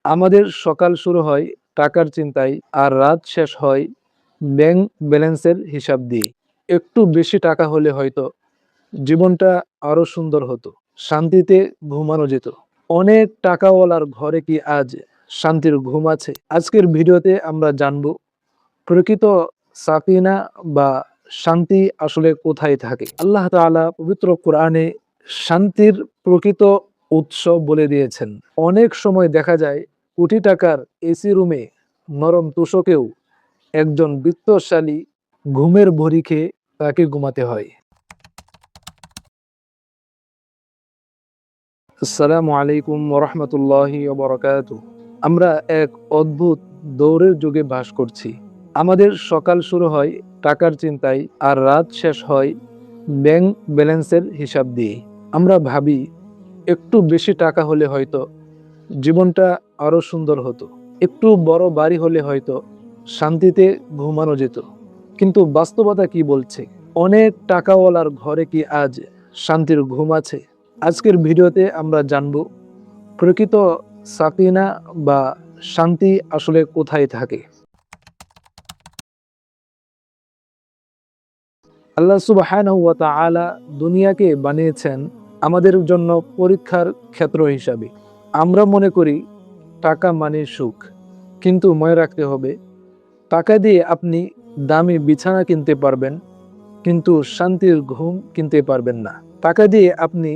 আমাদের সকাল শুরু হয় টাকার চিন্তায় আর রাত শেষ হয় ব্যাংক ব্যালেন্সের হিসাব দিয়ে। একটু বেশি টাকা হলে হয়তো জীবনটা আরো সুন্দর হতো, শান্তিতে ঘুমানো যেত। অনেক টাকাওয়ালার ঘরে কি আজ শান্তির ঘুম আছে? আজকের ভিডিওতে আমরা জানবো প্রকৃত সাকিনা বা শান্তি আসলে কোথায় থাকে। আল্লাহ তাআলা পবিত্র কোরআনে শান্তির প্রকৃত উৎস বলে দিয়েছেন। অনেক সময় দেখা যায় কোটি টাকার এসি রুমে নরম তোষকেও একজন বিত্তশালী ঘুমের ভরি খেয়ে তাকে ঘুমাতে হয়। আসসালামু আলাইকুম ওয়া রাহমাতুল্লাহি ওয়া বারাকাতুহু। আমরা এক অদ্ভুত দৌড়ের যুগে বাস করছি। আমাদের সকাল শুরু হয় টাকার চিন্তায় আর রাত শেষ হয় ব্যাংক ব্যালেন্সের হিসাব দিয়ে। আমরা ভাবি একটু বেশি টাকা হলে হয়তো জীবনটা আরো সুন্দর হতো, একটু বড় বাড়ি হলে হয়তো শান্তিতে ঘুমানো যেত। কিন্তু বাস্তবতা কি বলছে? অনেক টাকাওয়ালার ঘরে কি আজ শান্তির ঘুম আছে? আজকের ভিডিওতে আমরা জানবো প্রকৃত সাকিনা বা শান্তি আসলে কোথায় থাকে। আল্লাহ সুবহানাহু ওয়া তাআলা দুনিয়াকে বানিয়েছেন আমাদের জন্য পরীক্ষার ক্ষেত্র হিসাবে। আমরা মনে করি টাকা মানে সুখ, কিন্তু মনে রাখতে হবে টাকা দিয়ে আপনি দামি বিছানা কিনতে পারবেন, কিন্তু শান্তির ঘুম কিনতে পারবেন না। টাকা দিয়ে আপনি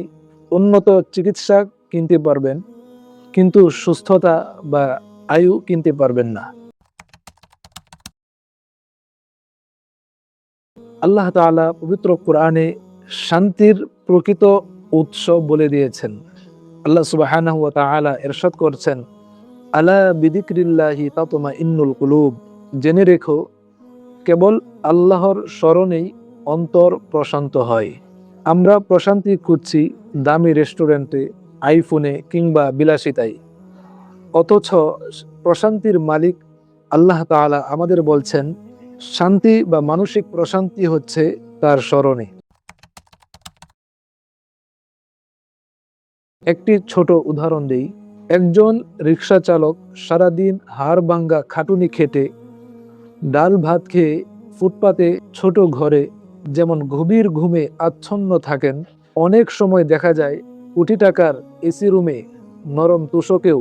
উন্নত চিকিৎসা কিনতে পারবেন, কিন্তু সুস্থতা বা আয়ু কিনতে পারবেন না। আল্লাহ তাআলা পবিত্র কোরআনে শান্তির প্রকৃত উৎস বলে দিয়েছেন। আল্লাহ সুবহানাহু ওয়া তাআলা ইরশাদ করছেন, আলা বিযিকরিল্লাহি তাতমাইন্নুল কুলুব। জেনে রেখো, কেবল আল্লাহর স্মরণেই অন্তর প্রশান্ত হয়। আমরা প্রশান্তি খুঁজছি দামি রেস্টুরেন্টে, আইফোনে কিংবা বিলাসিতায়। অথচ প্রশান্তির মালিক আল্লাহ তাআলা আমাদের বলছেন শান্তি বা মানসিক প্রশান্তি হচ্ছে তার স্মরণে। একটি ছোট উদাহরণ দেই। একজন রিক্সা চালক সারাদিন হাড় ভাঙ্গা খাটুনি খেটে ডাল ভাত খেয়ে ফুটপাতে ছোট ঘরে যেমন গভীর ঘুমে আচ্ছন্ন থাকেন, অনেক সময় দেখা যায় কোটি টাকার এসি রুমে নরম তোষকেও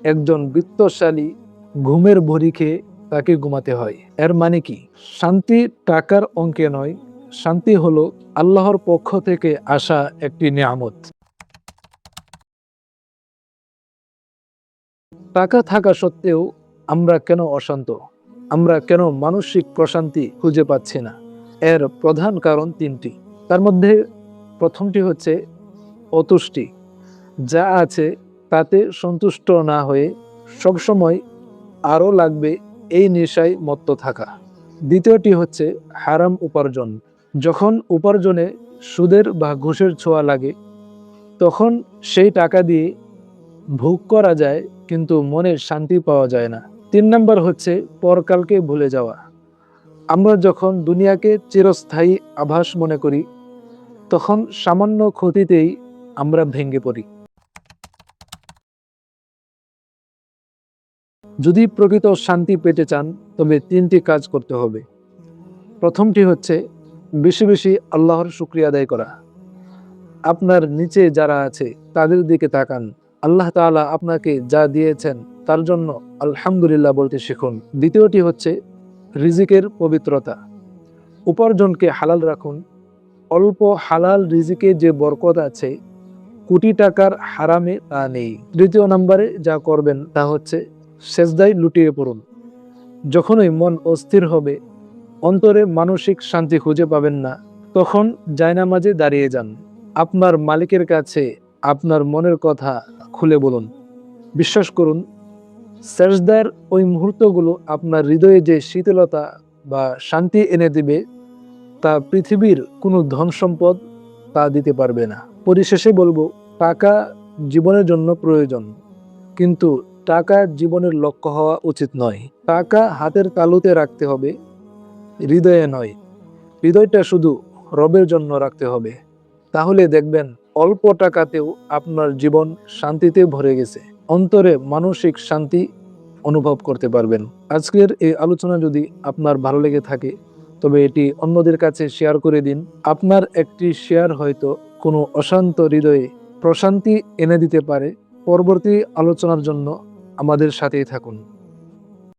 একজন বিত্তশালী ঘুমের ভরি খেয়ে তাকে ঘুমাতে হয়। এর মানে কি? শান্তি টাকার অঙ্কে নয়, শান্তি হলো আল্লাহর পক্ষ থেকে আসা একটি নিয়ামত। টাকা থাকা সত্ত্বেও আমরা কেন অশান্ত? আমরা কেন মানসিক প্রশান্তি খুঁজে পাচ্ছি না? এর প্রধান কারণ তিনটি। তার মধ্যে প্রথমটি হচ্ছে অতুষ্টি। যা আছে তাতে সন্তুষ্ট না হয়ে সবসময় আরও লাগবে, এই নেশায় মত্ত থাকা। দ্বিতীয়টি হচ্ছে হারাম উপার্জন। যখন উপার্জনে সুদের বা ঘুষের ছোঁয়া লাগে, তখন সেই টাকা দিয়ে ভোগ করা যায়, কিন্তু মনের শান্তি পাওয়া যায় না। ৩ নাম্বার হচ্ছে পরকালকে ভুলে যাওয়া। আমরা যখন দুনিয়াকে চিরস্থায়ী আভাস মনে করি, তখন সামান্য ক্ষতিতেই আমরা ভেঙে পড়ি। যদি প্রকৃত শান্তি পেতে চান, তবে ৩টি কাজ করতে হবে। প্রথমটি হচ্ছে বেশি বেশি আল্লাহর শুকরিয়া আদায় করা। আপনার নিচে যারা আছে তাদের দিকে তাকান। আল্লাহ তাআলা আপনাকে যা দিয়েছেন তার জন্য আলহামদুলিল্লাহ বলতে শিখুন। দ্বিতীয়টি হচ্ছে রিজিকের পবিত্রতা। উপার্জনকে হালাল রাখুন। অল্প হালাল রিজিকে যে বরকত আছে, কোটি টাকার হারামে তা নেই। তৃতীয় নম্বরে যা করবেন তা হচ্ছে সেজদায় লুটিয়ে পড়ুন। যখনই মন অস্থির হবে, অন্তরে মানসিক শান্তি খুঁজে পাবেন না, তখন জায়নামাজে দাঁড়িয়ে যান। আপনার মালিকের কাছে আপনার মনের কথা খুলে বলুন। বিশ্বাস করুন, সেজদার ওই মুহূর্তগুলো আপনার হৃদয়ে যে শীতলতা বা শান্তি এনে দিবে, তা পৃথিবীর কোনো ধন সম্পদ তা দিতে পারবে না। পরিশেষে বলবো, টাকা জীবনের জন্য প্রয়োজন, কিন্তু টাকা জীবনের লক্ষ্য হওয়া উচিত নয়। টাকা হাতের তালুতে রাখতে হবে, হৃদয়ে নয়। হৃদয়টা শুধু রবের জন্য রাখতে হবে। তাহলে দেখবেন অল্প টাকাতেও আপনার জীবন শান্তিতে ভরে গেছে। অন্তরে মানসিক শান্তি অনুভব করতে পারবেন। আজকের এই আলোচনা যদি আপনার ভালো লেগে থাকে তবে এটি অন্যদের কাছে শেয়ার করে দিন। আপনার একটি শেয়ার হয়তো কোনো অশান্ত হৃদয়ে প্রশান্তি এনে দিতে পারে। পরবর্তী আলোচনার জন্য আমাদের সাথেই থাকুন।